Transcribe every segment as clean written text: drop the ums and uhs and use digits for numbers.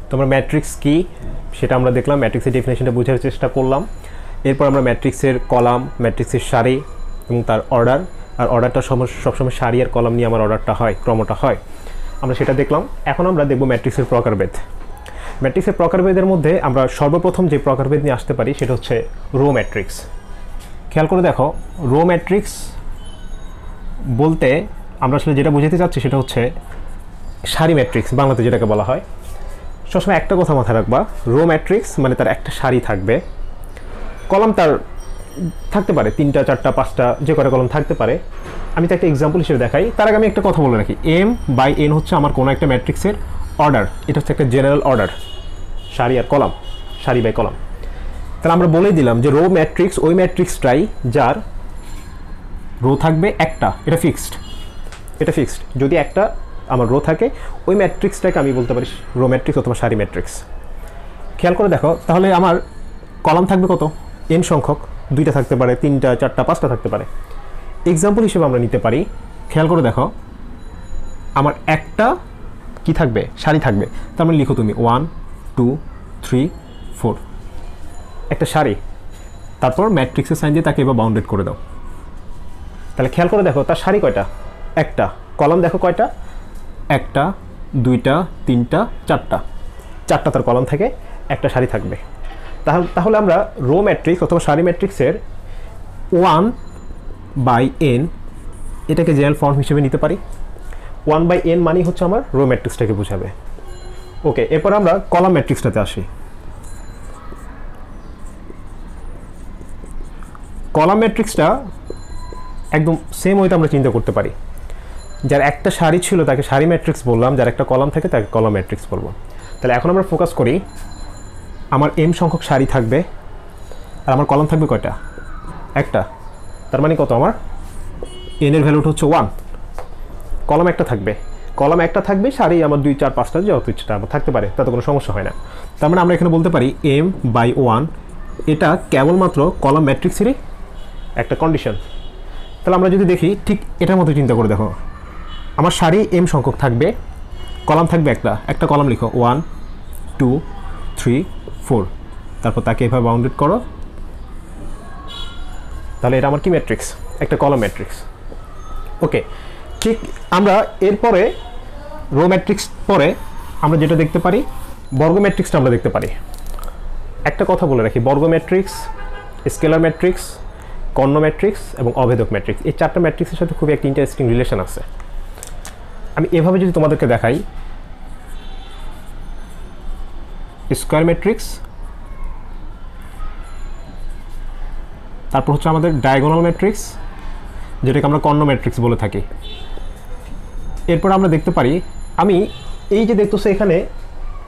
তোমরা ম্যাট্রিক্স কি সেটা আমরা দেখলাম, ম্যাট্রিক্সের ডেফিনেশনটা বোঝার চেষ্টা করলাম। এরপর আমরা ম্যাট্রিক্সের কলাম, ম্যাট্রিক্সের সারি এবং তার অর্ডার, আর অর্ডারটা সবসময় সারি আর কলাম নিয়ে আমার অর্ডারটা হয়, ক্রমটা হয়, আমরা সেটা দেখলাম। এখন আমরা দেখব ম্যাট্রিক্সের প্রকারভেদ। ম্যাট্রিক্সের প্রকারভেদের মধ্যে আমরা সর্বপ্রথম যে প্রকারভেদ নিয়ে আসতে পারি সেটা হচ্ছে রো ম্যাট্রিক্স। খেয়াল করে দেখো, রো ম্যাট্রিক্স বলতে আমরা আসলে যেটা বোঝাতে চাচ্ছি সেটা হচ্ছে সারি ম্যাট্রিক্স, বাংলাতে যেটাকে বলা হয়। সবসময় একটা কথা মাথায় রাখবা, রো ম্যাট্রিক্স মানে তার একটা সারি থাকবে, কলাম তার থাকতে পারে 3টা 4টা 5টা, যে কটা কলাম থাকতে পারে। আমি তো একটা এক্সাম্পল হিসেবে দেখাই, তার আগে আমি একটা কথা বলে রাখি, এম বাই এন হচ্ছে আমার কোনো একটা ম্যাট্রিক্সের অর্ডার। এটা হচ্ছে একটা জেনারেল অর্ডার, সারি আর কলাম, সারি বাই কলাম। তাহলে আমরা বলেই দিলাম যে রো ম্যাট্রিক্স ওই ম্যাট্রিক্সটাই যার রো থাকবে একটা, এটা ফিক্সড, এটা ফিক্সড। যদি একটা আমার রো থাকে ওই ম্যাট্রিক্সটাকে আমি বলতে পারি রো ম্যাট্রিক্স অথবা সারি ম্যাট্রিক্স। খেয়াল করে দেখো, তাহলে আমার কলাম থাকবে কত, এন সংখ্যক, 2টা থাকতে পারে, 3টা 4টা 5টা থাকতে পারে। এক্সাম্পল হিসেবে আমরা নিতে পারি, খেয়াল করে দেখো, আমার একটা কি থাকবে, সারি থাকবে। তার মানে লিখো তুমি 1 2 3 4, একটা সারি। তারপর ম্যাট্রিক্সের সাইন দিয়ে তাকে এবার বাউন্ডেড করে দাও। তাহলে খেয়াল করে দেখো, তার সারি কয়টা, একটা। কলাম দেখো কয়টা, একটা 2টা 3টা 4টা, 4টা তার কলাম থাকে, একটা সারি থাকবে। তাহলে আমরা রো ম্যাট্রিক্স অথবা সারি ম্যাট্রিক্সের 1/n এটাকে জেনারেল ফর্ম হিসেবে নিতে পারি। 1/n মানে হচ্ছে আমার রো ম্যাট্রিক্সটাকে বোঝাবে। ওকে, এরপর আমরা কলাম ম্যাট্রিক্সটাতে আসি। কলাম ম্যাট্রিক্সটা একদম সেম ওয়েতে আমরা চিন্তা করতে পারি। যার একটা সারি ছিল তাকে সারি ম্যাট্রিক্স বললাম, যার একটা কলাম থাকে তাকে কলাম ম্যাট্রিক্স বলবো। তাহলে এখন আমরা ফোকাস করি, আমার এম সংখ্যক সারি থাকবে আর আমার কলাম থাকবে কয়টা, একটা। তার মানে কত, আমার এন এর ভ্যালুটা হচ্ছে 1। কলাম একটা থাকবে, কলাম একটা থাকবে, সারি আমার 2 4 5টা যত ইচ্ছাটা আমার থাকতে পারে, তাতে কোনো সমস্যা হয় না। তার মানে আমরা এখানে বলতে পারি m/1 এটা কেবলমাত্র কলাম ম্যাট্রিক্সেরই একটা কন্ডিশন। তাহলে আমরা যদি দেখি ঠিক এটার মতো চিন্তা করে দেখো, আমার সারি এম সংখ্যক থাকবে, কলাম থাকবে একটা কলাম লিখো 1 2 3 4, তারপর তাকে এভাবে বাউন্ডেড করো। তাহলে এটা আমার কি ম্যাট্রিক্স, একটা কলাম ম্যাট্রিক্স। ওকে, ঠিক আমরা এরপরে রো ম্যাট্রিক্স পরে আমরা যেটা দেখতে পারি, বর্গ ম্যাট্রিক্সটা আমরা দেখতে পারি। একটা কথা বলে রাখি, বর্গ ম্যাট্রিক্স, স্কেলার ম্যাট্রিক্স, কর্ণ ম্যাট্রিক্স এবং অভেদক ম্যাট্রিক্স, এই 4টা ম্যাট্রিক্সের সাথে খুবই একটা ইন্টারেস্টিং রিলেশন আছে। আমি এভাবে যদি তোমাদেরকে দেখাই, স্কয়ার ম্যাট্রিক্স, তারপর হচ্ছে আমাদের ডায়াগোনাল ম্যাট্রিক্স, যেটাকে আমরা কর্ণ ম্যাট্রিক্স বলে থাকি। এরপর আমরা দেখতে পারি, আমি এই যে দেখতেছো এখানে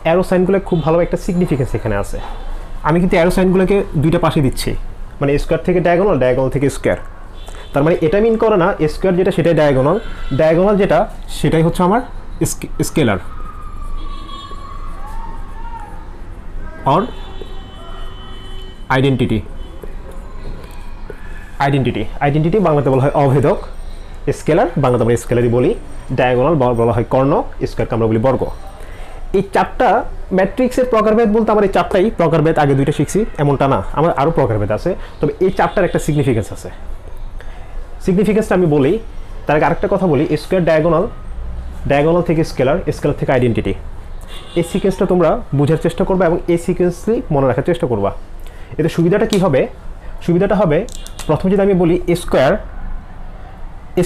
অ্যারো সাইনগুলো খুব ভালো একটা সিগনিফিকেন্স এখানে আছে। আমি কিন্তু অ্যারো সাইনগুলোকে 2টা পাশে দিচ্ছি, মানে স্কয়ার থেকে ডায়াগোনাল, ডায়াগোনাল থেকে স্কয়ার। তার মানে এটা মিন করে না স্কয়ার যেটা সেটাই ডায়াগোনাল, ডায়াগোনাল যেটা সেটাই হচ্ছে আমার স্কেলার और আইডেন্টিটি। আইডেন্টিটি বাংলাতে বলা হয় অভেদক, স্কেলার বাংলাতে আমরা স্কেলারই বলি, ডায়াগোনাল বলা হয় কর্ণ, স্কয়ারকে আমরা বলি বর্গ। এই 4টা ম্যাট্রিক্সের প্রকারভেদ বলতে আমার এই 4টাই প্রকারভেদ, আগে 2টা শিখছি এমনটা না, আমার আরও প্রকারভেদ আছে, তবে এই 4টার একটা সিগনিফিকেন্স আছে। সিগনিফিকেন্সটা আমি বলি, তার আগে আরেকটা কথা বলি, স্কয়ার ডায়াগোনাল, ডায়াগোনাল থেকে স্কেলার, স্কেলার থেকে আইডেন্টিটি, এই সিকোয়েন্সটা তোমরা বোঝার চেষ্টা করবা এবং এই সিকোয়েন্সই মনে রাখার চেষ্টা করবা। এতে সুবিধাটা কি হবে, সুবিধাটা হবে প্রথমে যদি আমি বলি স্কয়ার,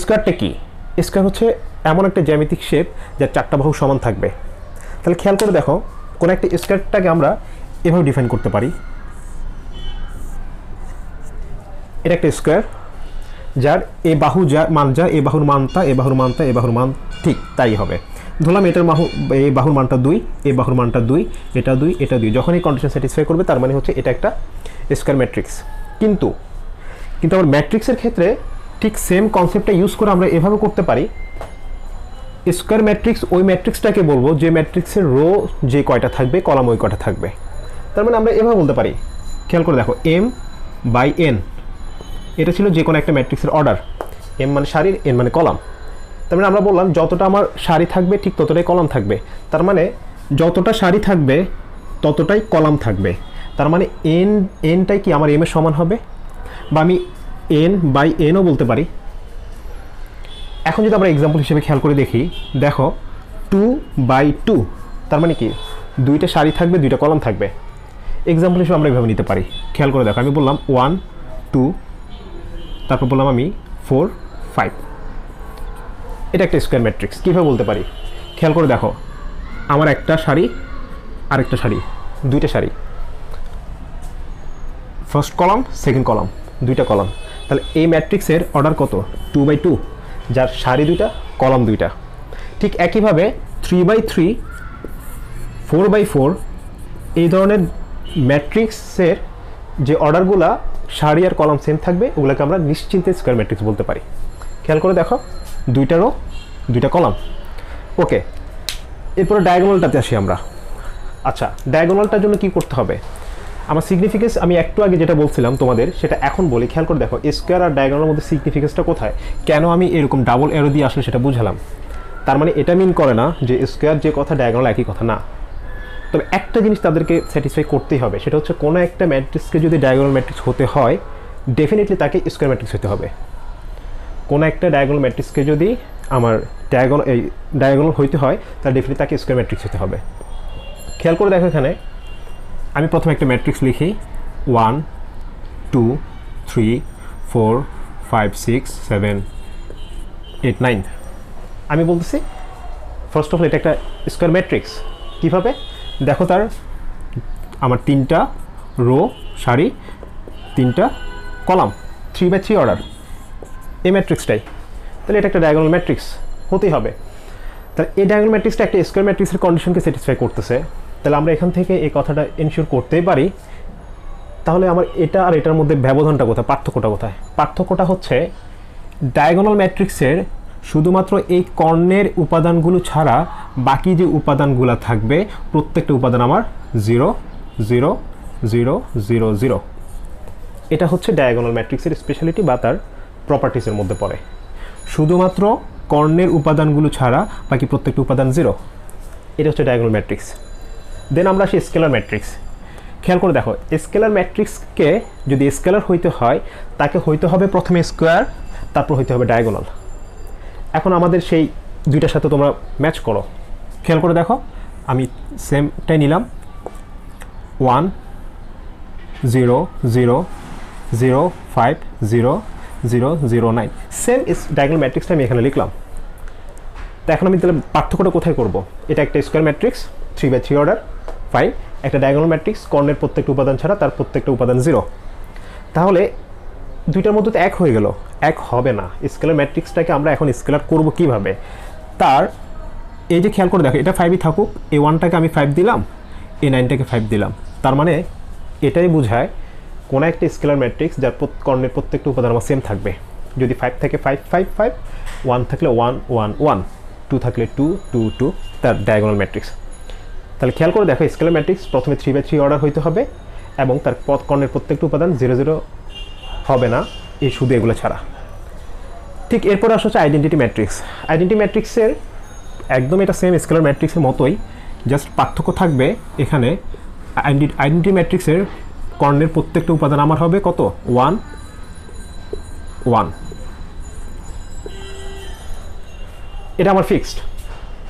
স্কয়ারটা কি, স্কয়ার হচ্ছে এমন একটা জ্যামিতিক শেপ যার 4টা বাহু সমান থাকবে। তাহলে খেয়াল করে দেখো, কোন একটা স্কয়ারটাকে আমরা এভাবে ডিফাইন করতে পারি, এটা একটা স্কয়ার যার এ বাহু যা মান যা, এ বাহুর মান তা, এ বাহুর মান তা, এ বাহুর মান ঠিক তাই হবে। ধরলাম এটার এই বাহুর মানটা 2, এই বাহুর মানটা 2, এটা 2, এটা 2, যখন এই কন্ডিশন স্যাটিসফাই করবে তার মানে হচ্ছে এটা একটা স্কয়ার ম্যাট্রিক্স। কিন্তু আমার ম্যাট্রিক্সের ক্ষেত্রে ঠিক সেম কনসেপ্টটা ইউজ করে আমরা এভাবে করতে পারি, স্কয়ার ম্যাট্রিক্স ওই ম্যাট্রিক্সটাকে বলবো যে ম্যাট্রিক্সের রো যে কয়টা থাকবে, কলাম ওই কয়টা থাকবে। তার মানে আমরা এভাবে বলতে পারি, খেয়াল করে দেখো m/n এটা ছিল যে কোনো একটা ম্যাট্রিক্সের অর্ডার, m মানে সারির, n মানে কলাম। তার মানে আমরা বললাম যতটা আমার সারি থাকবে ঠিক ততটাই কলাম থাকবে। তার মানে যতটা সারি থাকবে ততটাই কলাম থাকবে। তার মানে এনটাই কি আমার এম এর সমান হবে, বা আমি এন বাই এনও বলতে পারি। এখন যদি আমরা এক্সাম্পল হিসেবে খেয়াল করে দেখি, দেখো 2/2, তার মানে কি দুইটা সারি থাকবে, দুইটা কলাম থাকবে। এক্সাম্পল হিসেবে আমরা এভাবে নিতে পারি। খেয়াল করে দেখো, আমি বললাম 1 2, তারপর বললাম আমি 4 5। এটা একটা স্কোয়ার ম্যাট্রিক্স। কীভাবে বলতে পারি, খেয়াল করে দেখো, আমার একটা সারি আরেকটা সারি, দুইটা সারি, ফার্স্ট কলাম সেকেন্ড কলাম, দুইটা কলাম। তাহলে এই ম্যাট্রিক্সের অর্ডার কত? 2/2, যার সারি দুইটা কলাম দুইটা। ঠিক একইভাবে 3/3, 4/4 এই ধরনের ম্যাট্রিক্সের যে অর্ডারগুলা সারি আর কলাম সেম থাকবে, ওগুলোকে আমরা নিশ্চিন্তে স্কোয়ার ম্যাট্রিক্স বলতে পারি। খেয়াল করে দেখো, দুইটা রো দুইটা কলাম। ওকে, এরপরে ডায়াগোনালটাতে আসি আমরা। আচ্ছা, ডায়াগোনালটার জন্য কি করতে হবে? আমার সিগনিফিকেন্স আমি একটু আগে যেটা বলছিলাম তোমাদের, সেটা এখন বলি। খেয়াল করে দেখো, স্কোয়ার আর ডায়াগোনালের মধ্যে সিগনিফিকেন্সটা কোথায়, কেন আমি এরকম ডাবল অ্যারো দিয়ে আসলে সেটা বুঝালাম। তার মানে এটা মিন করে না যে স্কোয়ার যে কথা ডায়াগোনাল একই কথা না। তবে একটা জিনিস তাদেরকে স্যাটিসফাই করতেই হবে, সেটা হচ্ছে কোনো একটা ম্যাট্রিক্সকে যদি ডায়াগোনাল ম্যাট্রিক্স হতে হয়, ডেফিনেটলি তাকে স্কোয়ার ম্যাট্রিক্স হতে হবে। কোনো একটা ডায়াগোনাল ম্যাট্রিক্সকে যদি আমার ডায়াগোনাল হইতে হয়, তাহলে ডেফিনেটলি তাকে স্কোয়ার ম্যাট্রিক্স হতে হবে। খেয়াল করে দেখো, এখানে আমি প্রথমে একটা ম্যাট্রিক্স লিখি 1 2 3 4 5 6 7 8 9। আমি বলতেছি ফার্স্ট অফ অল এটা একটা স্কোয়ার ম্যাট্রিক্স। কীভাবে দেখো, তার আমার 3টা রো সারি, 3টা কলাম, 3/3 অর্ডার, এই ম্যাট্রিক্সটাই। তাহলে এটা একটা ডায়াগোনাল ম্যাট্রিক্স হতেই হবে। তাহলে এই ডায়াগোনাল ম্যাট্রিক্সটা একটা স্কোয়ার ম্যাট্রিক্সের কন্ডিশনকে স্যাটিসফাই করতেছে। তাহলে আমরা এখান থেকে এই কথাটা এনশিওর করতেই পারি। তাহলে আমার এটা আর এটার মধ্যে ব্যবধানটা কোথায়, পার্থক্যটা কোথায়? পার্থক্যটা হচ্ছে ডায়াগোনাল ম্যাট্রিক্সের শুধুমাত্র এই কর্ণের উপাদানগুলো ছাড়া বাকি যে উপাদানগুলো থাকবে, প্রত্যেকটা উপাদান আমার 0 0 0 0 0। এটা হচ্ছে ডায়াগোনাল ম্যাট্রিক্সের স্পেশালিটি বা তার প্রপার্টিসের মধ্যে পড়ে। শুধুমাত্র কর্ণের উপাদানগুলো ছাড়া বাকি প্রত্যেকটা উপাদান 0। এটা হচ্ছে ডায়াগোনাল ম্যাট্রিক্স। দেন আমরা আসি স্কেলার ম্যাট্রিক্স। খেয়াল করে দেখো, স্কেলার ম্যাট্রিক্সকে যদি স্কেলার হইতে হয়, তাকে হইতে হবে প্রথমে স্কোয়ার, তারপর হইতে হবে ডায়াগোনাল। এখন আমাদের সেই দুইটার সাথে তোমরা ম্যাচ করো। খেয়াল করে দেখো, আমি সেমটাই নিলাম 1 0 0 0 5 0 0 0 9। সেম ডায়াগোনাল ম্যাট্রিক্সটা আমি এখানে লিখলাম। তো এখন আমি তাহলে পার্থক্যটা কোথায় করব? এটা একটা স্কোয়ার ম্যাট্রিক্স 3/3 অর্ডার, ফাইন। একটা ডায়াগোনাল ম্যাট্রিক্স, কর্ণের প্রত্যেকটা উপাদান ছাড়া তার প্রত্যেকটা উপাদান 0। তাহলে দুইটার মধ্যে তো এক হয়ে গেল, এক হবে না। স্কেলার ম্যাট্রিক্সটাকে আমরা এখন স্কেলার করব কিভাবে? তার এই যে খেয়াল করে দেখো, এটা 5ই থাকুক, এই 1টাকে আমি 5 দিলাম, এই 9টাকে 5 দিলাম। তার মানে এটাই বোঝায় কোনো একটা স্কেলার ম্যাট্রিক্স যার কর্ণের প্রত্যেকটা উপাদান আমার সেম থাকবে। যদি 5 থাকে 5 5 5, 1 থাকলে 1 1 1, 2 থাকলে 2 2 2, তার ডায়াগোনাল ম্যাট্রিক্স। তাহলে খেয়াল করে দেখো, স্কেলার ম্যাট্রিক্স প্রথমে 3/3 অর্ডার হইতে হবে এবং তার কর্ণের প্রত্যেকটা উপাদান 0 0 হবে না, এই শুধু এগুলো ছাড়া। ঠিক এরপর আসা হচ্ছে আইডেন্টিটি ম্যাট্রিক্স। আইডেন্টিটি ম্যাট্রিক্সের একদম এটা সেম স্কেলার ম্যাট্রিক্সের মতোই, জাস্ট পার্থক্য থাকবে এখানে। আইডেন্টিটি ম্যাট্রিক্সের কর্ণের প্রত্যেকটা উপাদান আমার হবে কত? 1 1। এটা আমার ফিক্সড।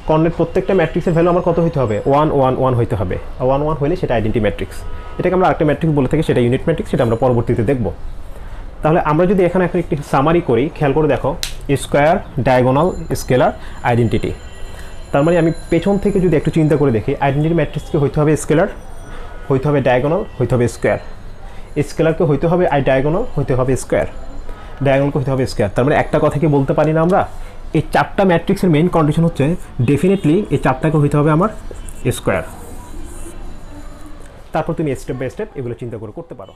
কর্ণের প্রত্যেকটা ম্যাট্রিক্সের ভ্যালু আমার কত হইতে হবে? 1 1 1 হইতে হবে। 1 1 হলে সেটা আইডেন্টিটি ম্যাট্রিক্স। এটাকে আমরা আরেকটা ম্যাট্রিক্স বলে থাকি, সেটা ইউনিট ম্যাট্রিক্স, সেটা আমরা পরবর্তীতে দেখব। তাহলে আমরা যদি এখানে এখন একটি সামারি করি, খেয়াল করে দেখো, স্কোয়ার, ডায়াগোনাল, স্কেলার, আইডেন্টিটি। তার মানে আমি পেছন থেকে যদি একটু চিন্তা করে দেখি, আইডেন্টিটি ম্যাট্রিক্সকে হইতে হবে স্কেলার, হইতে হবে ডায়াগোনাল, হইতে হবে স্কোয়ার। স্কেলারকে হইতে হবে ডায়াগোনাল, হইতে হবে স্কোয়ার। ডায়াগোনালকে হইতে হবে স্কোয়ার। তার মানে একটা কথা কি বলতে পারি না আমরা, এই 4টা ম্যাট্রিক্সের মেইন কন্ডিশন হচ্ছে ডেফিনেটলি এই 4টাকে হইতে হবে আমার স্কোয়ার। তারপর তুমি স্টেপ বাই স্টেপ এগুলো চিন্তা করে করতে পারো।